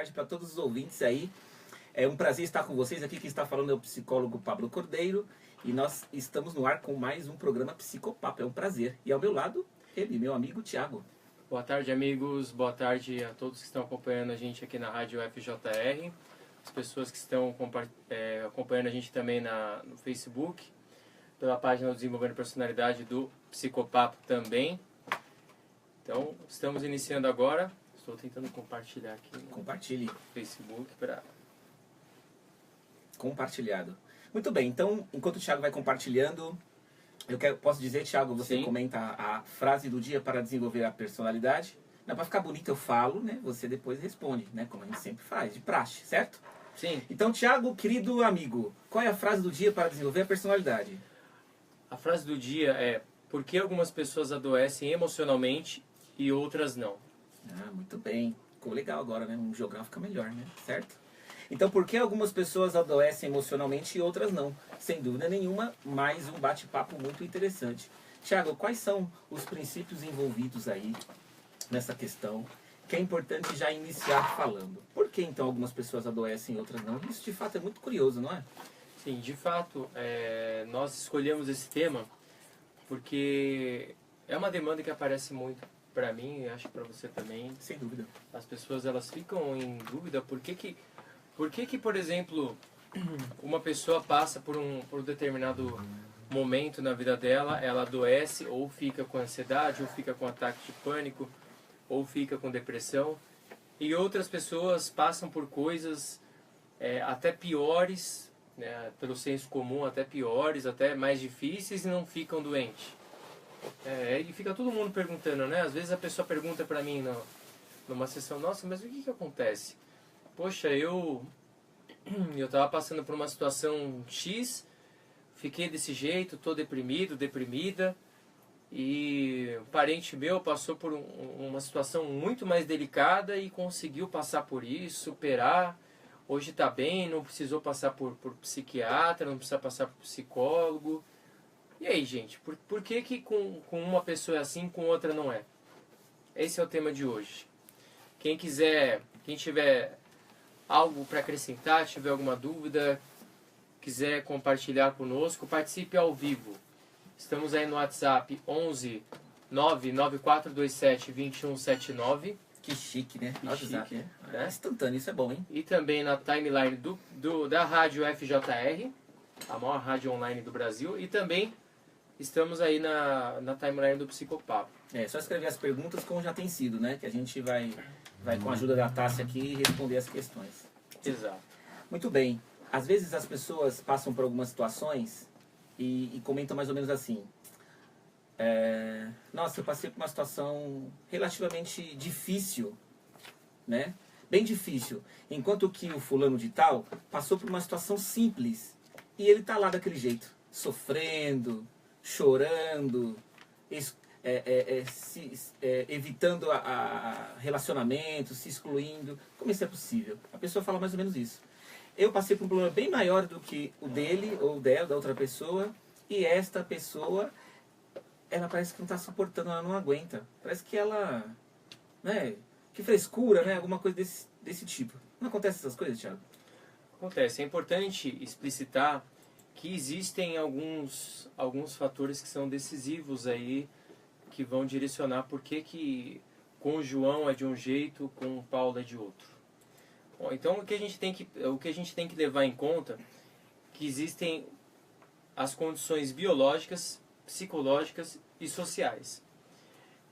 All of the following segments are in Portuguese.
tarde para todos os ouvintes aí. É um prazer estar com vocês aqui. Quem está falando é o psicólogo Pablo Cordeiro. E nós estamos no ar com mais um programa Psicopapo. É um prazer. E ao meu lado, ele, meu amigo Thiago. Boa tarde, amigos. Boa tarde a todos que estão acompanhando a gente aqui na Rádio FJR. As pessoas que estão acompanhando a gente também no Facebook, pela página do Desenvolvendo Personalidade do Psicopapo também. Então, estamos iniciando agora. Estou tentando compartilhar aqui no Compartilhe. Facebook para... Compartilhado. Muito bem, então, enquanto o Thiago vai compartilhando, posso dizer, Thiago, você Sim. comenta a frase do dia para desenvolver a personalidade. Não, para ficar bonito eu falo, né? Você depois responde, né? Como a gente sempre faz, de praxe, certo? Sim. Então, Thiago, querido amigo, qual é a frase do dia para desenvolver a personalidade? A frase do dia é: por que algumas pessoas adoecem emocionalmente e outras não? Ah, muito bem. Ficou legal agora, né? Um geográfico fica melhor, né? Certo? Então, por que algumas pessoas adoecem emocionalmente e outras não? Sem dúvida nenhuma, mais um bate-papo muito interessante. Thiago, quais são os princípios envolvidos aí nessa questão que é importante já iniciar falando? Por que então algumas pessoas adoecem e outras não? Isso de fato é muito curioso, não é? Sim, de fato, nós escolhemos esse tema porque é uma demanda que aparece muito para mim e acho que para você também. Sem dúvida. As pessoas elas ficam em dúvida por que, por exemplo, uma pessoa passa por um determinado momento na vida dela, ela adoece ou fica com ansiedade, ou fica com ataque de pânico, ou fica com depressão, e outras pessoas passam por coisas até piores, né, pelo senso comum, até piores, até mais difíceis e não ficam doentes. E fica todo mundo perguntando, né? Às vezes a pessoa pergunta pra mim numa sessão: nossa, mas o que acontece? Poxa, eu tava passando por uma situação X, fiquei desse jeito, tô deprimido, deprimida, e um parente meu passou por uma situação muito mais delicada e conseguiu passar por isso, superar. Hoje tá bem, não precisou passar por psiquiatra, não precisa passar por psicólogo. E aí, gente, por que com uma pessoa é assim, com outra não é? Esse é o tema de hoje. Quem tiver algo para acrescentar, tiver alguma dúvida, quiser compartilhar conosco, participe ao vivo. Estamos aí no WhatsApp 11 99427 2179. Que chique, né? Que WhatsApp, chique, né? né? Instantâneo, isso é bom, hein? E também na timeline da Rádio FJR, a maior rádio online do Brasil. E também estamos aí na timeline do Psicopapo. Só escrever as perguntas como já tem sido, né? Que a gente vai com a ajuda da Tássia aqui responder as questões. Exato. Muito bem. Às vezes as pessoas passam por algumas situações e comentam mais ou menos assim: nossa, eu passei por uma situação relativamente difícil, né? Bem difícil. Enquanto que o fulano de tal passou por uma situação simples e ele tá lá daquele jeito, sofrendo, chorando, evitando relacionamentos, se excluindo. Como isso é possível? A pessoa fala mais ou menos isso. Eu passei por um problema bem maior do que o dele ou dela, da outra pessoa, e esta pessoa, ela parece que não está suportando, ela não aguenta. Parece que ela, né, que frescura, né, alguma coisa desse tipo. Não acontece essas coisas, Thiago? Acontece. É importante explicitar que existem alguns fatores que são decisivos aí, que vão direcionar por que com o João é de um jeito, com o Paulo é de outro. Bom, então o que a gente tem que levar em conta é que existem as condições biológicas, psicológicas e sociais.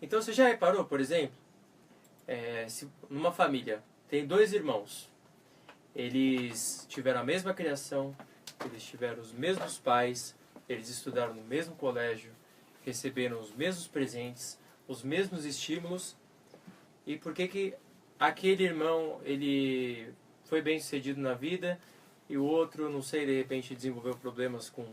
Então você já reparou, por exemplo, se numa família tem dois irmãos, eles tiveram a mesma criação, eles tiveram os mesmos pais, eles estudaram no mesmo colégio, receberam os mesmos presentes, os mesmos estímulos, e por que aquele irmão ele foi bem sucedido na vida e o outro, não sei, de repente desenvolveu problemas com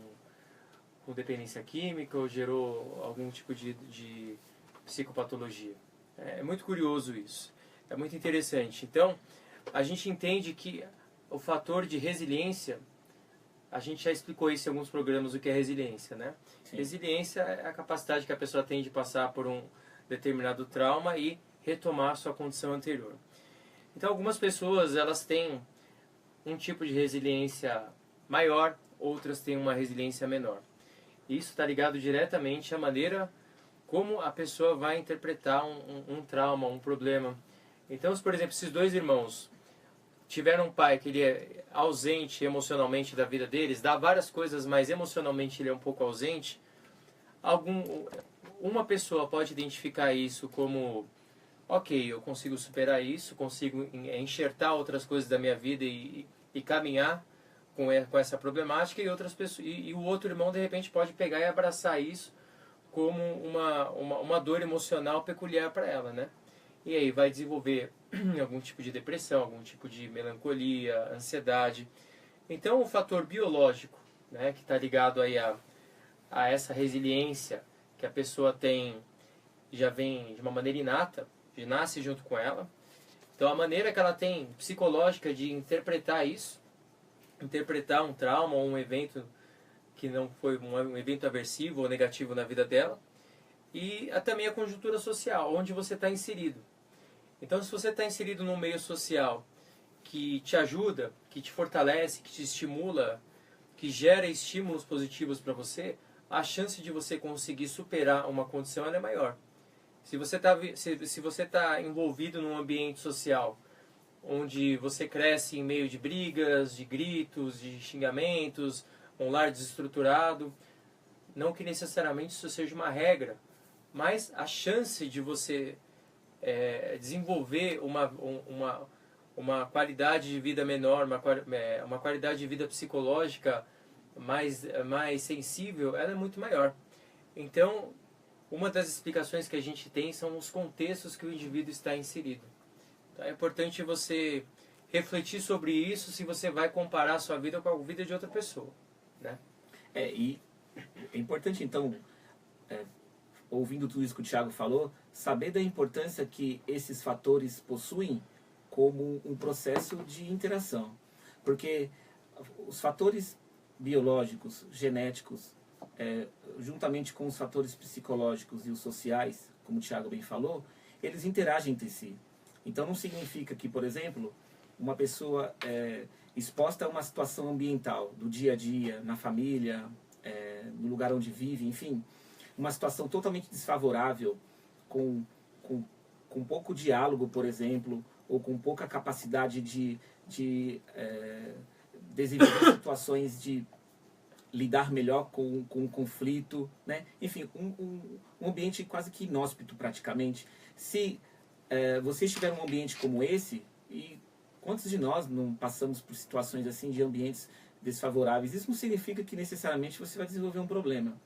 dependência química ou gerou algum tipo de psicopatologia? É muito curioso isso, é muito interessante. Então, a gente entende que o fator de resiliência, a gente já explicou isso em alguns programas, o que é resiliência, né? Sim. Resiliência é a capacidade que a pessoa tem de passar por um determinado trauma e retomar a sua condição anterior. Então algumas pessoas elas têm um tipo de resiliência maior, outras têm uma resiliência menor. Isso está ligado diretamente à maneira como a pessoa vai interpretar um trauma, um problema. Então, se por exemplo esses dois irmãos tiveram um pai que ele é ausente emocionalmente da vida deles, dá várias coisas, mas emocionalmente ele é um pouco ausente, uma pessoa pode identificar isso como: ok, eu consigo superar isso, consigo enxertar outras coisas da minha vida e caminhar com essa problemática, e outras pessoas, e o outro irmão de repente pode pegar e abraçar isso como uma dor emocional peculiar para ela, né? E aí vai desenvolver algum tipo de depressão, algum tipo de melancolia, ansiedade. Então o fator biológico, né, que está ligado aí a essa resiliência que a pessoa tem, já vem de uma maneira inata, já nasce junto com ela. Então a maneira que ela tem psicológica de interpretar isso, interpretar um trauma ou um evento que não foi um evento aversivo ou negativo na vida dela, e também a conjuntura social, onde você está inserido. Então, se você está inserido num meio social que te ajuda, que te fortalece, que te estimula, que gera estímulos positivos para você, a chance de você conseguir superar uma condição ela é maior. Se você está envolvido num ambiente social onde você cresce em meio de brigas, de gritos, de xingamentos, um lar desestruturado, não que necessariamente isso seja uma regra, mas a chance de você desenvolver uma qualidade de vida menor, uma qualidade de vida psicológica mais sensível, ela é muito maior. Então, uma das explicações que a gente tem são os contextos que o indivíduo está inserido. Então, é importante você refletir sobre isso se você vai comparar a sua vida com a vida de outra pessoa, né? E é importante, então, ouvindo tudo isso que o Thiago falou, saber da importância que esses fatores possuem como um processo de interação. Porque os fatores biológicos, genéticos, juntamente com os fatores psicológicos e os sociais, como o Thiago bem falou, eles interagem entre si. Então não significa que, por exemplo, uma pessoa exposta a uma situação ambiental, do dia a dia, na família, no lugar onde vive, enfim, uma situação totalmente desfavorável, com pouco diálogo, por exemplo, ou com pouca capacidade de desenvolver situações de lidar melhor com o conflito, né? Enfim, um ambiente quase que inóspito praticamente. Se você estiver num ambiente como esse, e quantos de nós não passamos por situações assim de ambientes desfavoráveis, isso não significa que necessariamente você vai desenvolver um problema.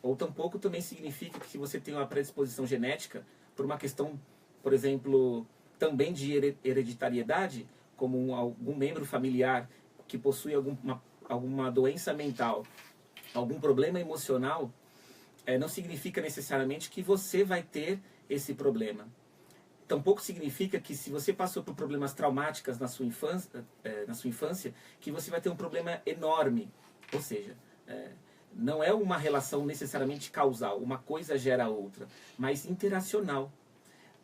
Ou tampouco também significa que você tem uma predisposição genética por uma questão, por exemplo, também de hereditariedade, como algum membro familiar que possui alguma doença mental, algum problema emocional, não significa necessariamente que você vai ter esse problema. Tampouco significa que se você passou por problemas traumáticos na sua infância, que você vai ter um problema enorme. Ou seja, não é uma relação necessariamente causal, uma coisa gera a outra, mas interacional.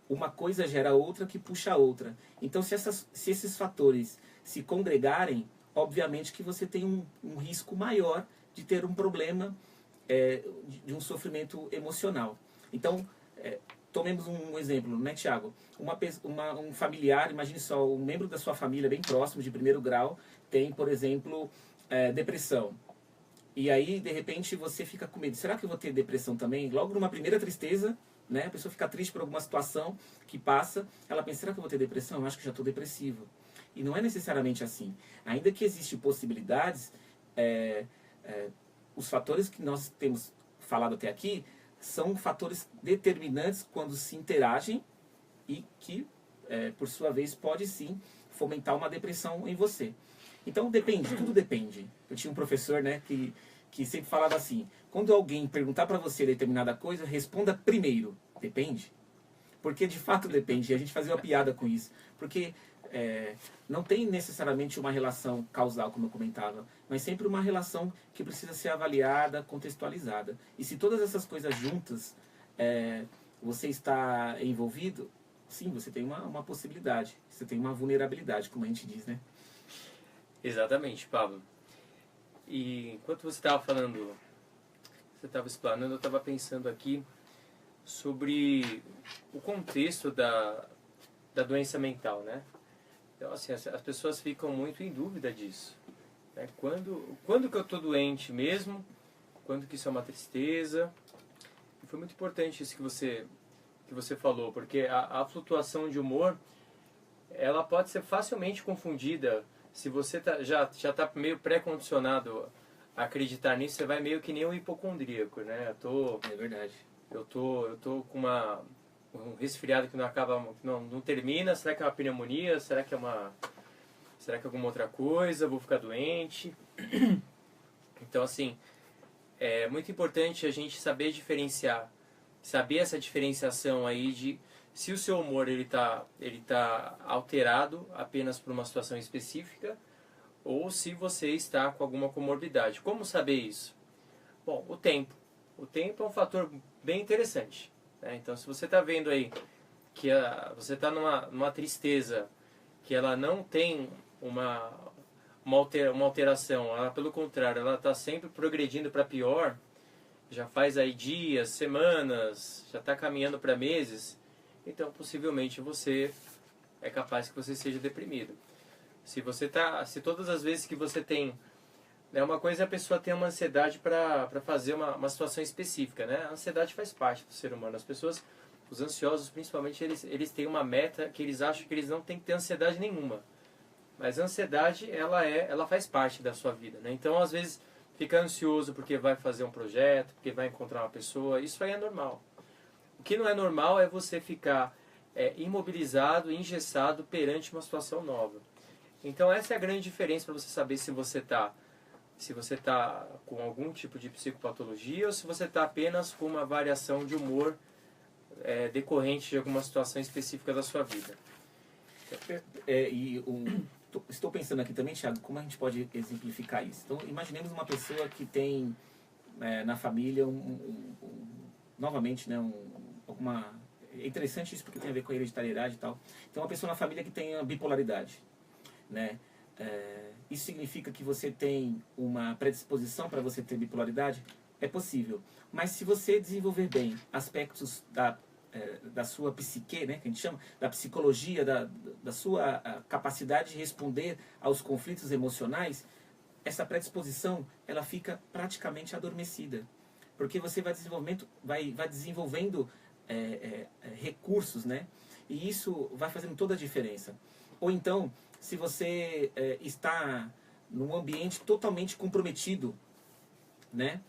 Uma coisa gera a outra que puxa a outra. Então, se esses fatores se congregarem, obviamente que você tem um risco maior de ter um problema, de um sofrimento emocional. Então, tomemos um exemplo, né, Tiago? Um familiar, imagine só, um membro da sua família bem próximo, de primeiro grau, tem, por exemplo, depressão. E aí, de repente, você fica com medo. Será que eu vou ter depressão também? Logo numa primeira tristeza, né, a pessoa fica triste por alguma situação que passa, ela pensa, será que eu vou ter depressão? Eu acho que já estou depressivo. E não é necessariamente assim. Ainda que existem possibilidades, os fatores que nós temos falado até aqui são fatores determinantes quando se interagem e que, por sua vez, pode sim fomentar uma depressão em você. Então depende, tudo depende. Eu tinha um professor, né, que sempre falava assim, quando alguém perguntar para você determinada coisa, responda primeiro, depende. Porque de fato depende, e a gente fazia uma piada com isso. Porque não tem necessariamente uma relação causal, como eu comentava, mas sempre uma relação que precisa ser avaliada, contextualizada. E se todas essas coisas juntas você está envolvido, sim, você tem uma possibilidade, você tem uma vulnerabilidade, como a gente diz, né? Exatamente, Pablo. E enquanto você estava falando, você estava explanando, eu estava pensando aqui sobre o contexto da doença mental, né? Então, assim, as pessoas ficam muito em dúvida disso, né? Quando que eu estou doente mesmo? Quando que isso é uma tristeza? E foi muito importante isso que você falou, porque a flutuação de humor, ela pode ser facilmente confundida. Se você já está meio pré-condicionado a acreditar nisso, você vai meio que nem um hipocondríaco, né? É verdade. Eu tô com um resfriado que não acaba, não termina. Será que é uma pneumonia? Será que é alguma outra coisa? Vou ficar doente? Então, assim, é muito importante a gente saber diferenciar, saber essa diferenciação aí de se o seu humor ele tá alterado apenas por uma situação específica ou se você está com alguma comorbidade. Como saber isso? Bom, o tempo. O tempo é um fator bem interessante, né? Então, se você está vendo aí que você está numa tristeza que ela não tem uma alteração, ela, pelo contrário, ela está sempre progredindo para pior, já faz aí dias, semanas, já está caminhando para meses, então possivelmente você é capaz que você seja deprimido. Se todas as vezes que você tem, né, uma coisa é a pessoa ter uma ansiedade para fazer uma situação específica, né? A ansiedade faz parte do ser humano. As pessoas, os ansiosos principalmente, eles têm uma meta que eles acham que eles não têm que ter ansiedade nenhuma. Mas a ansiedade, ela faz parte da sua vida, né? Então, às vezes, fica ansioso porque vai fazer um projeto, porque vai encontrar uma pessoa, isso aí é normal. O que não é normal é você ficar imobilizado, engessado perante uma situação nova. Então, essa é a grande diferença para você saber se você está com algum tipo de psicopatologia ou se você está apenas com uma variação de humor decorrente de alguma situação específica da sua vida. Estou pensando aqui também, Thiago, como a gente pode exemplificar isso. Então, imaginemos uma pessoa que tem na família novamente, né, alguma... É interessante isso porque tem a ver com a hereditariedade e tal. Então, uma pessoa na família que tem a bipolaridade, né? Isso significa que você tem uma predisposição para você ter bipolaridade? É possível. Mas se você desenvolver bem aspectos da sua psique, né, que a gente chama, da psicologia, da sua capacidade de responder aos conflitos emocionais, essa predisposição ela fica praticamente adormecida. Porque você vai desenvolvendo recursos, né? E isso vai fazendo toda a diferença. Ou então, se você está num ambiente totalmente comprometido, né?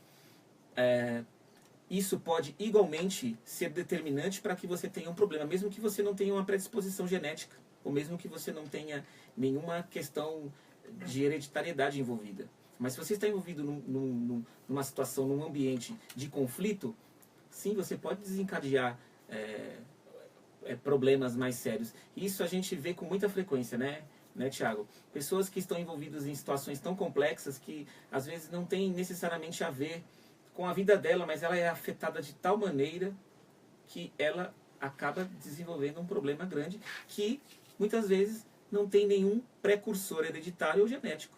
Isso pode igualmente ser determinante para que você tenha um problema, mesmo que você não tenha uma predisposição genética, ou mesmo que você não tenha nenhuma questão de hereditariedade envolvida. Mas se você está envolvido numa situação, num ambiente de conflito, sim, você pode desencadear problemas mais sérios. Isso a gente vê com muita frequência, né, Thiago? Pessoas que estão envolvidas em situações tão complexas que às vezes não tem necessariamente a ver com a vida dela, mas ela é afetada de tal maneira que ela acaba desenvolvendo um problema grande que muitas vezes não tem nenhum precursor hereditário ou genético,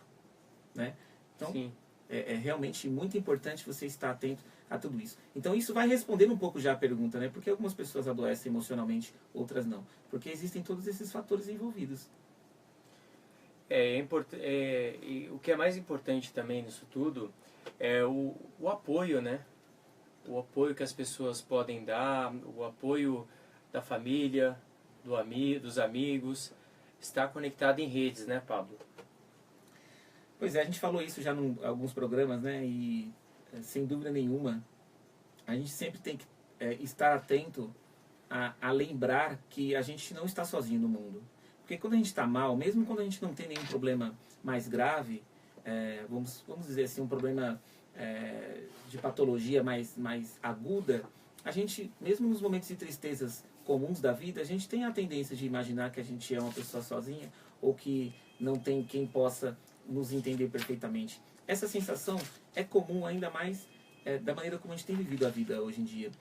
né? Então, Sim. é realmente muito importante você estar atento a tudo isso. Então, isso vai responder um pouco já a pergunta, né? Por que algumas pessoas adoecem emocionalmente, outras não? Porque existem todos esses fatores envolvidos. E o que é mais importante também nisso tudo é o apoio, né? O apoio que as pessoas podem dar, o apoio da família, dos amigos, estar conectado em redes, né, Pablo? Pois é, a gente falou isso já em alguns programas, né? E sem dúvida nenhuma, a gente sempre tem que estar atento a lembrar que a gente não está sozinho no mundo. Porque quando a gente está mal, mesmo quando a gente não tem nenhum problema mais grave, vamos dizer assim, um problema de patologia mais aguda, a gente, mesmo nos momentos de tristezas comuns da vida, a gente tem a tendência de imaginar que a gente é uma pessoa sozinha ou que não tem quem possa nos entender perfeitamente. Essa sensação é comum ainda mais da maneira como a gente tem vivido a vida hoje em dia.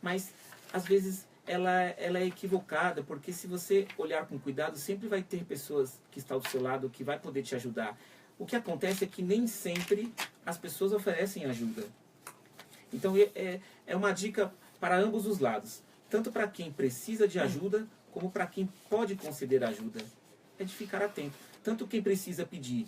Mas, às vezes, ela é equivocada, porque se você olhar com cuidado, sempre vai ter pessoas que estão do seu lado que vai poder te ajudar. O que acontece é que nem sempre as pessoas oferecem ajuda. Então é uma dica para ambos os lados, tanto para quem precisa de ajuda, como para quem pode conceder ajuda. É de ficar atento. Tanto quem precisa pedir,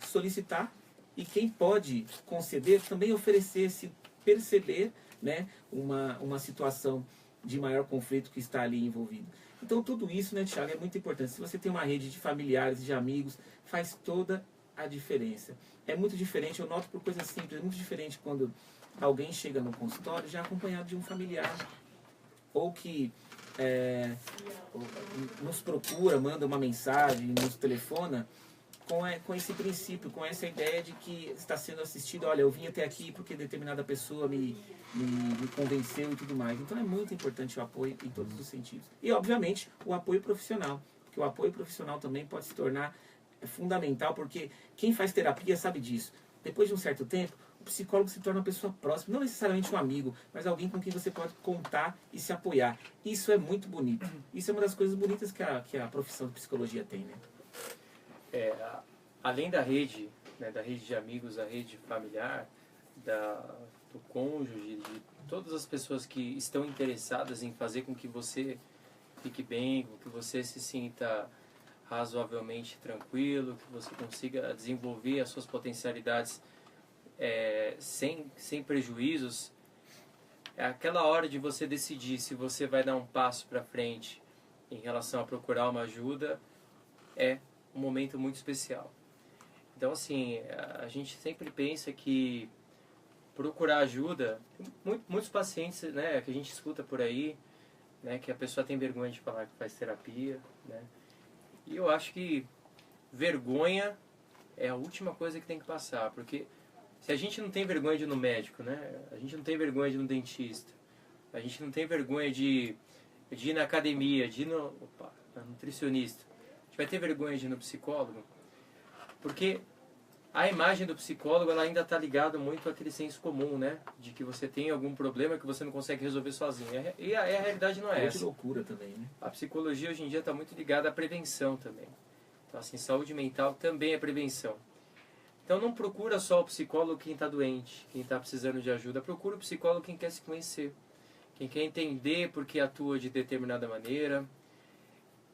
solicitar, e quem pode conceder, também oferecer, se perceber, né, uma situação de maior conflito que está ali envolvido. Então tudo isso, né, Thiago, é muito importante. Se você tem uma rede de familiares, de amigos, faz toda a diferença. É muito diferente, eu noto por coisas simples, é muito diferente quando alguém chega no consultório já acompanhado de um familiar, ou que nos procura, manda uma mensagem, nos telefona, com esse princípio, com essa ideia de que está sendo assistido. Olha, eu vim até aqui porque determinada pessoa me convenceu e tudo mais. Então é muito importante o apoio em todos os sentidos. E, obviamente, o apoio profissional, porque o apoio profissional também pode se tornar fundamental, porque quem faz terapia sabe disso. Depois de um certo tempo, o psicólogo se torna uma pessoa próxima, não necessariamente um amigo, mas alguém com quem você pode contar e se apoiar. Isso é muito bonito. Isso é uma das coisas bonitas que a profissão de psicologia tem, né? Além da rede, né, da rede de amigos, da rede familiar, do cônjuge, de todas as pessoas que estão interessadas em fazer com que você fique bem, com que você se sinta razoavelmente tranquilo, que você consiga desenvolver as suas potencialidades sem prejuízos, é aquela hora de você decidir se você vai dar um passo para frente em relação a procurar uma ajuda. É um momento muito especial. Então, assim, a gente sempre pensa que procurar ajuda, muitos pacientes, né, que a gente escuta por aí, né, que a pessoa tem vergonha de falar que faz terapia, né, e eu acho que vergonha é a última coisa que tem que passar, porque se a gente não tem vergonha de ir no médico, né, a gente não tem vergonha de ir no dentista, a gente não tem vergonha de ir na academia, de ir na nutricionista, a gente vai ter vergonha de ir no psicólogo, porque a imagem do psicólogo ela ainda está ligada muito àquele senso comum, né? De que você tem algum problema que você não consegue resolver sozinho. E a realidade não é essa. Que loucura também, né? A psicologia hoje em dia está muito ligada à prevenção também. Então, assim, saúde mental também é prevenção. Então, não procura só o psicólogo quem está doente, quem está precisando de ajuda. Procura o psicólogo quem quer se conhecer, quem quer entender por que atua de determinada maneira,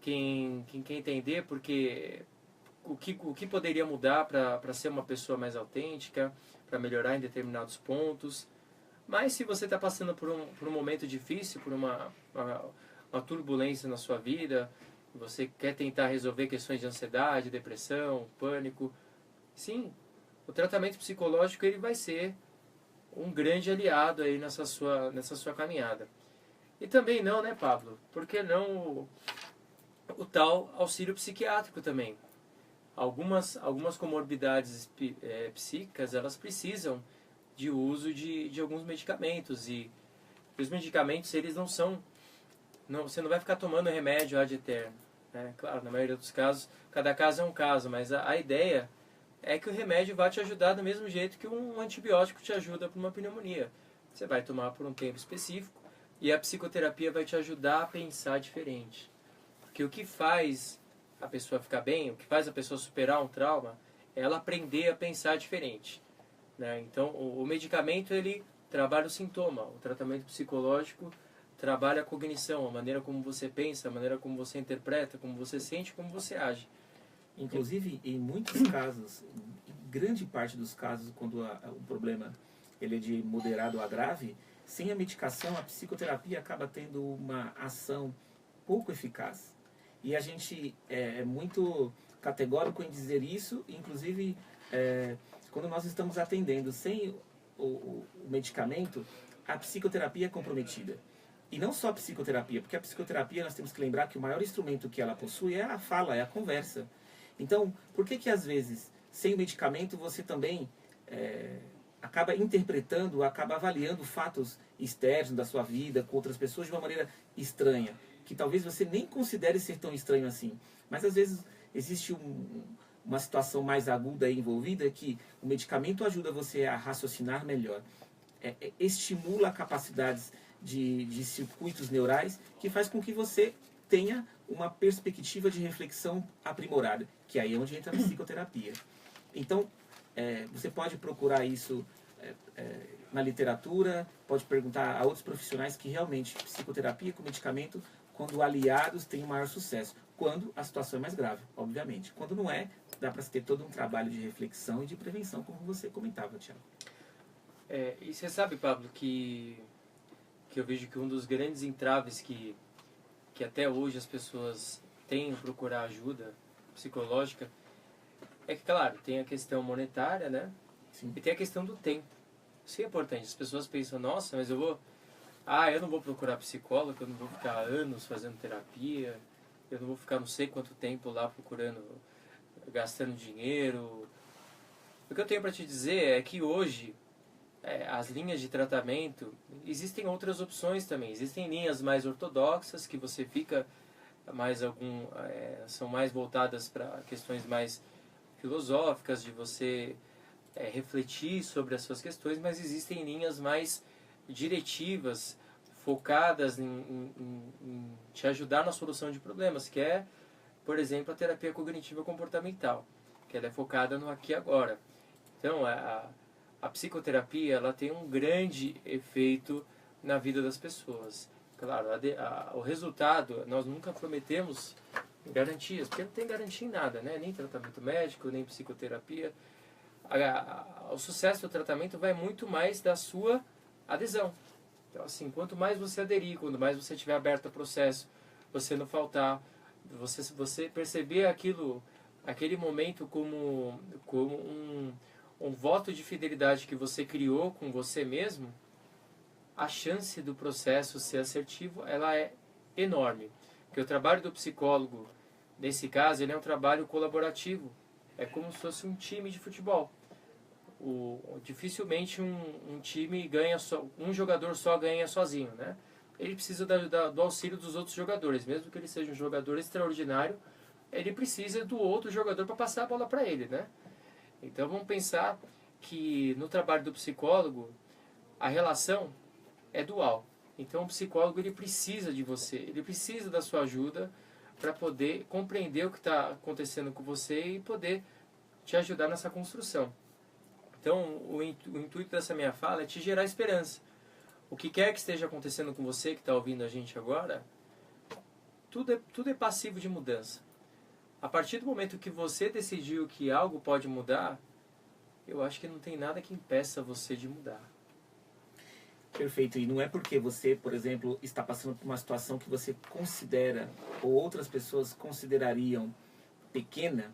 quem quer entender porque o que poderia mudar para ser uma pessoa mais autêntica, para melhorar em determinados pontos. Mas se você está passando por um momento difícil, por uma turbulência na sua vida, você quer tentar resolver questões de ansiedade, depressão, pânico, sim, o tratamento psicológico ele vai ser um grande aliado aí nessa sua caminhada. E também não, né, Pablo? Por que não o tal auxílio psiquiátrico também? Algumas comorbidades psíquicas, elas precisam de uso de alguns medicamentos. E os medicamentos, eles não são... você não vai ficar tomando remédio ad eterno. Né? Claro, na maioria dos casos, cada caso é um caso, mas a ideia é que o remédio vai te ajudar do mesmo jeito que um antibiótico te ajuda para uma pneumonia. Você vai tomar por um tempo específico e a psicoterapia vai te ajudar a pensar diferente. Porque o que faz a pessoa ficar bem, o que faz a pessoa superar um trauma, é ela aprender a pensar diferente. Né? Então, o medicamento, ele trabalha o sintoma. O tratamento psicológico trabalha a cognição, a maneira como você pensa, a maneira como você interpreta, como você sente, como você age. Inclusive, em muitos casos, em grande parte dos casos, quando o problema ele é de moderado a grave, sem a medicação, a psicoterapia acaba tendo uma ação pouco eficaz. E a gente é muito categórico em dizer isso, inclusive quando nós estamos atendendo sem o medicamento, a psicoterapia é comprometida. E não só a psicoterapia, porque a psicoterapia nós temos que lembrar que o maior instrumento que ela possui é a fala, é a conversa. Então, por que às vezes, sem o medicamento, você também acaba interpretando, acaba avaliando fatos externos da sua vida com outras pessoas de uma maneira estranha? Que talvez você nem considere ser tão estranho assim. Mas às vezes existe uma situação mais aguda aí envolvida que o medicamento ajuda você a raciocinar melhor. Estimula capacidades de circuitos neurais que faz com que você tenha uma perspectiva de reflexão aprimorada, que aí é onde entra a psicoterapia. Então, você pode procurar isso na literatura, pode perguntar a outros profissionais que realmente psicoterapia com medicamento, quando aliados, tem um maior sucesso. Quando a situação é mais grave, obviamente. Quando não é, dá para ter todo um trabalho de reflexão e de prevenção, como você comentava, Tiago. E você sabe, Pablo, que eu vejo que um dos grandes entraves que até hoje as pessoas têm em procurar ajuda psicológica é que, claro, tem a questão monetária, né? Sim. E tem a questão do tempo. Isso é importante. As pessoas pensam, nossa, mas eu não vou procurar psicólogo, eu não vou ficar anos fazendo terapia, eu não vou ficar não sei quanto tempo lá procurando, gastando dinheiro. O que eu tenho para te dizer é que hoje, as linhas de tratamento, existem outras opções também. Existem linhas mais ortodoxas, que você fica são mais voltadas para questões mais filosóficas, de você refletir sobre as suas questões, mas existem linhas mais diretivas, focadas em te ajudar na solução de problemas, que é, por exemplo, a terapia cognitiva comportamental, que ela é focada no aqui e agora. Então, a psicoterapia, ela tem um grande efeito na vida das pessoas. Claro, o resultado, nós nunca prometemos garantias, porque não tem garantia em nada, né? Nem tratamento médico, nem psicoterapia. O sucesso do tratamento vai muito mais da sua adesão. Então, assim, quanto mais você aderir, quanto mais você estiver aberto ao processo, você não faltar, você perceber aquele momento como um voto de fidelidade que você criou com você mesmo, a chance do processo ser assertivo, ela é enorme. Porque o trabalho do psicólogo, nesse caso, ele é um trabalho colaborativo. É como se fosse um time de futebol. Dificilmente um time ganha um jogador só ganha sozinho, né? Ele precisa do auxílio dos outros jogadores, mesmo que ele seja um jogador extraordinário, ele precisa do outro jogador para passar a bola para ele, né? Então vamos pensar que no trabalho do psicólogo a relação é dual. Então o psicólogo ele precisa de você, ele precisa da sua ajuda para poder compreender o que está acontecendo com você e poder te ajudar nessa construção. Então, o intuito dessa minha fala é te gerar esperança. O que quer que esteja acontecendo com você, que está ouvindo a gente agora, tudo é passivo de mudança. A partir do momento que você decidiu que algo pode mudar, eu acho que não tem nada que impeça você de mudar. Perfeito. E não é porque você, por exemplo, está passando por uma situação que você considera, ou outras pessoas considerariam pequena,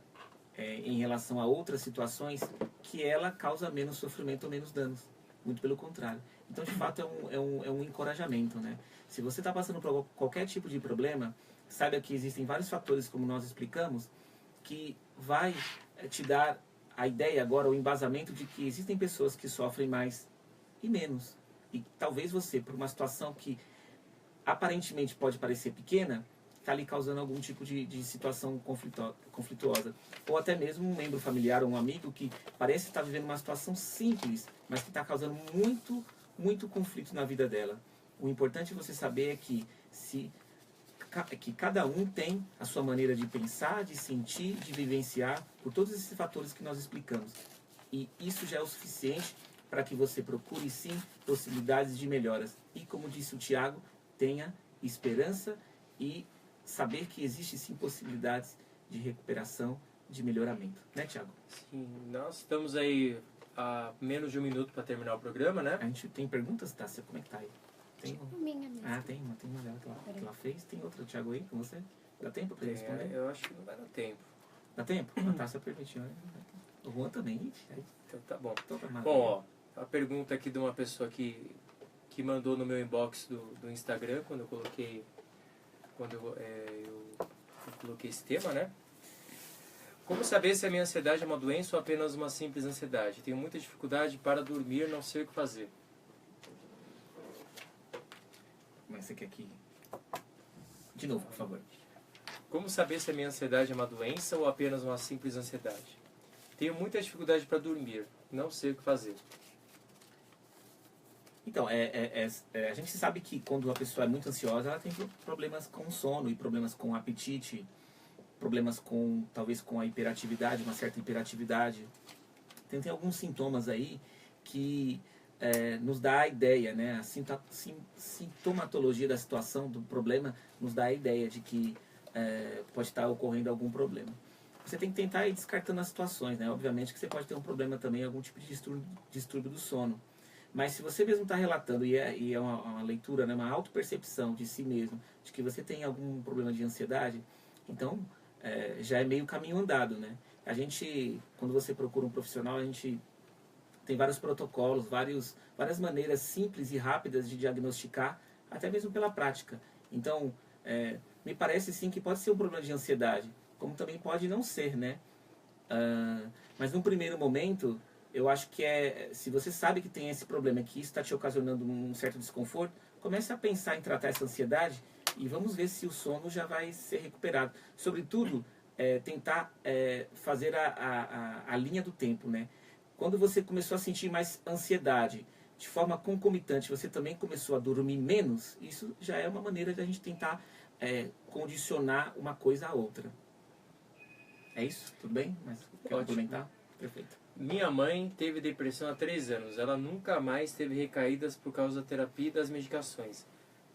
em relação a outras situações, que ela causa menos sofrimento ou menos danos. Muito pelo contrário. Então, de fato, é um encorajamento, né? Se você está passando por qualquer tipo de problema, saiba que existem vários fatores, como nós explicamos, que vai te dar a ideia agora, o embasamento de que existem pessoas que sofrem mais e menos. E talvez você, por uma situação que aparentemente pode parecer pequena, está ali causando algum tipo de situação conflituosa. Ou até mesmo um membro familiar ou um amigo que parece estar vivendo uma situação simples, mas que está causando muito conflito na vida dela. O importante você saber é que cada um tem a sua maneira de pensar, de sentir, de vivenciar, por todos esses fatores que nós explicamos. E isso já é o suficiente para que você procure sim possibilidades de melhoras. E como disse o Tiago, tenha esperança e saber que existe sim possibilidades de recuperação, de melhoramento. Né, Tiago? Sim, nós estamos aí a menos de um minuto para terminar o programa, né? A gente tem perguntas, Tássia? Como é que tá aí? Tem Minha mesmo. Ah, tem uma dela que ela fez. Tem outra, Tiago, aí com você? Dá tempo para responder? Eu acho que não vai dar tempo. Dá tempo? A Tássia permitiu, né? O Juan também. Então tá bom. Então, tá Bom, ó, a pergunta aqui de uma pessoa que mandou no meu inbox do Instagram, quando eu coloquei esse tema, né? Como saber se a minha ansiedade é uma doença ou apenas uma simples ansiedade? Tenho muita dificuldade para dormir, não sei o que fazer. Mas você quer que... De novo, por favor. Como saber se a minha ansiedade é uma doença ou apenas uma simples ansiedade? Tenho muita dificuldade para dormir, não sei o que fazer. Então, a gente sabe que quando a pessoa é muito ansiosa, ela tem problemas com sono e problemas com apetite, problemas com, talvez, com a hiperatividade, uma certa hiperatividade. Tem alguns sintomas aí que nos dá a ideia, né? A sintomatologia da situação, do problema, nos dá a ideia de que pode estar ocorrendo algum problema. Você tem que tentar ir descartando as situações, né? Obviamente que você pode ter um problema também, algum tipo de distúrbio do sono. Mas se você mesmo está relatando, e é uma leitura, né, uma autopercepção de si mesmo, de que você tem algum problema de ansiedade, então já é meio caminho andado, né? A gente, quando você procura um profissional, a gente tem vários protocolos, várias maneiras simples e rápidas de diagnosticar, até mesmo pela prática. Então, me parece sim que pode ser um problema de ansiedade, como também pode não ser, né? Mas num primeiro momento, eu acho que se você sabe que tem esse problema, que isso está te ocasionando um certo desconforto, comece a pensar em tratar essa ansiedade e vamos ver se o sono já vai ser recuperado. Sobretudo, tentar fazer a linha do tempo, né? Quando você começou a sentir mais ansiedade, de forma concomitante, você também começou a dormir menos, isso já é uma maneira de a gente tentar condicionar uma coisa à outra. É isso? Tudo bem? Mas quer complementar? Perfeito. Minha mãe teve depressão há 3 anos. Ela nunca mais teve recaídas por causa da terapia e das medicações.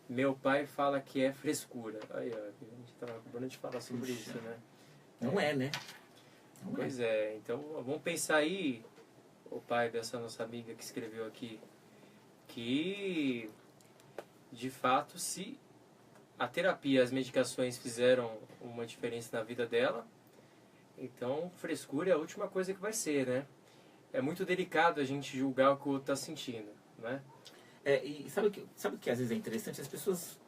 Meu pai fala que é frescura. Aí, ó, a gente estava acabando de falar sobre isso, né? Não é, né? Não pois é. Então vamos pensar aí, o pai dessa nossa amiga que escreveu aqui, que de fato, se a terapia e as medicações fizeram uma diferença na vida dela, então frescura é a última coisa que vai ser, né? É muito delicado a gente julgar o que o outro está sentindo, né? E sabe o que às vezes é interessante? As pessoas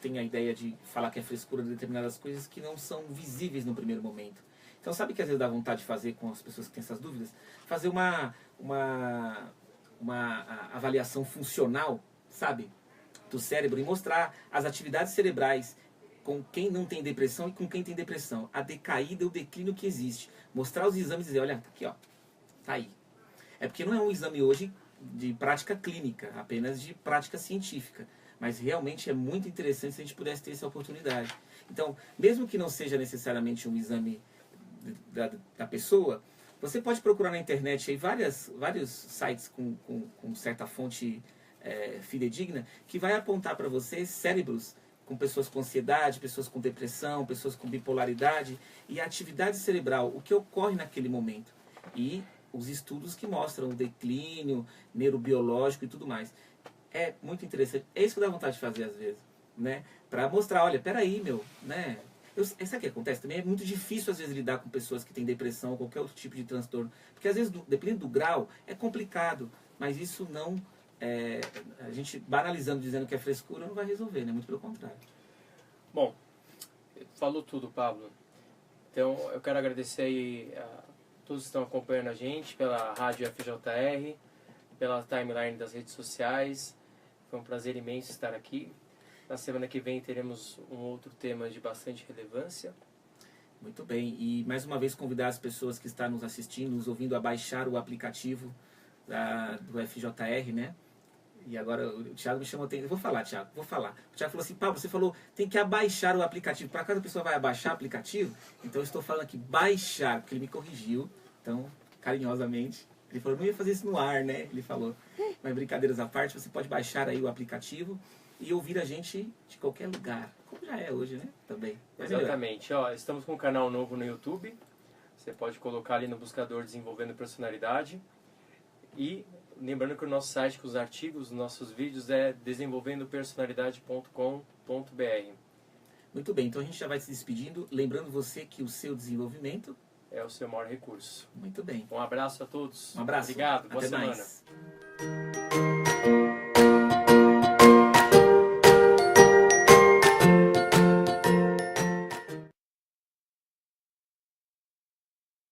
têm a ideia de falar que é frescura de determinadas coisas que não são visíveis no primeiro momento. Então sabe o que às vezes dá vontade de fazer com as pessoas que têm essas dúvidas? Fazer uma avaliação funcional, sabe? Do cérebro e mostrar as atividades cerebrais com quem não tem depressão e com quem tem depressão. A decaída e o declínio que existe. Mostrar os exames e dizer, olha, tá aqui, ó. Tá aí. É porque não é um exame hoje de prática clínica, apenas de prática científica. Mas realmente é muito interessante se a gente pudesse ter essa oportunidade. Então, mesmo que não seja necessariamente um exame da pessoa, você pode procurar na internet aí vários sites com certa fonte fidedigna que vai apontar para você cérebros com pessoas com ansiedade, pessoas com depressão, pessoas com bipolaridade e a atividade cerebral, o que ocorre naquele momento. E os estudos que mostram o declínio neurobiológico e tudo mais. É muito interessante. É isso que dá vontade de fazer às vezes, né? Para mostrar, olha, peraí, meu, né? Sabe o que acontece? Também é muito difícil às vezes lidar com pessoas que têm depressão ou qualquer outro tipo de transtorno. Porque às vezes, dependendo do grau, é complicado. Mas isso não... a gente banalizando, dizendo que é frescura, não vai resolver, né? Muito pelo contrário. Bom, falou tudo, Pablo. Então, eu quero agradecer aí a todos que estão acompanhando a gente pela Rádio FJR, pela timeline das redes sociais. Foi um prazer imenso estar aqui. Na semana que vem teremos um outro tema de bastante relevância. Muito bem. E mais uma vez convidar as pessoas que estão nos assistindo, nos ouvindo, a baixar o aplicativo do FJR, né? E agora o Thiago me chamou... Eu vou falar, Thiago, vou falar. O Thiago falou assim, Pablo, você falou, tem que abaixar o aplicativo. Por acaso a pessoa vai abaixar o aplicativo? Então eu estou falando aqui, baixar, porque ele me corrigiu. Então, carinhosamente. Ele falou, não ia fazer isso no ar, né? Ele falou. Mas brincadeiras à parte, você pode baixar aí o aplicativo e ouvir a gente de qualquer lugar. Como já é hoje, né? Também. Exatamente. Ó, estamos com um canal novo no YouTube. Você pode colocar ali no buscador Desenvolvendo Personalidade. E lembrando que o nosso site com os artigos, nossos vídeos é desenvolvendopersonalidade.com.br. Muito bem, então a gente já vai se despedindo. Lembrando você que o seu desenvolvimento é o seu maior recurso. Muito bem. Um abraço a todos. Um abraço. Obrigado. Boa Até semana. Mais.